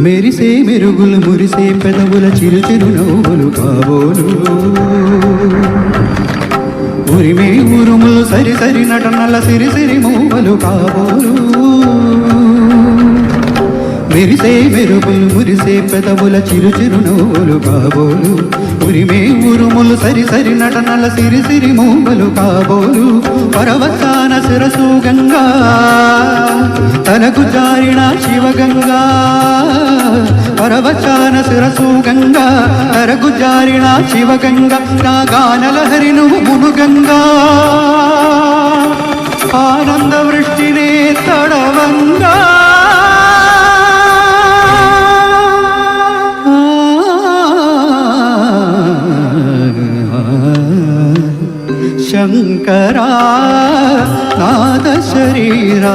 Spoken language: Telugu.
మెరిసే మెరుగులు మురిసే పెదవుల చిరు చిరు నవ్వులు కాబోలు ఉరిమే ఉరుములు సరి సరి నటనల సిరి సిరి మూవలు కాబోలు మెరిసే మెరుగులు మురిసే పెదవుల చిరు చిరు నవ్వులు కాబోలు ఉరిమే ఉరుములు సరి సరి నటనల సిరి సిరి మూవలు కాబోలు పరవసాన శిరసు గంగా తనకు జారిన శివగంగా పరవచాన శిరసు గంగా తనకు జారిన శివగంగా నా గానలహరి నువ్వు మునుగంగా ఆనంద వృష్టినే తడవంగా శంకరా నాద శరీరా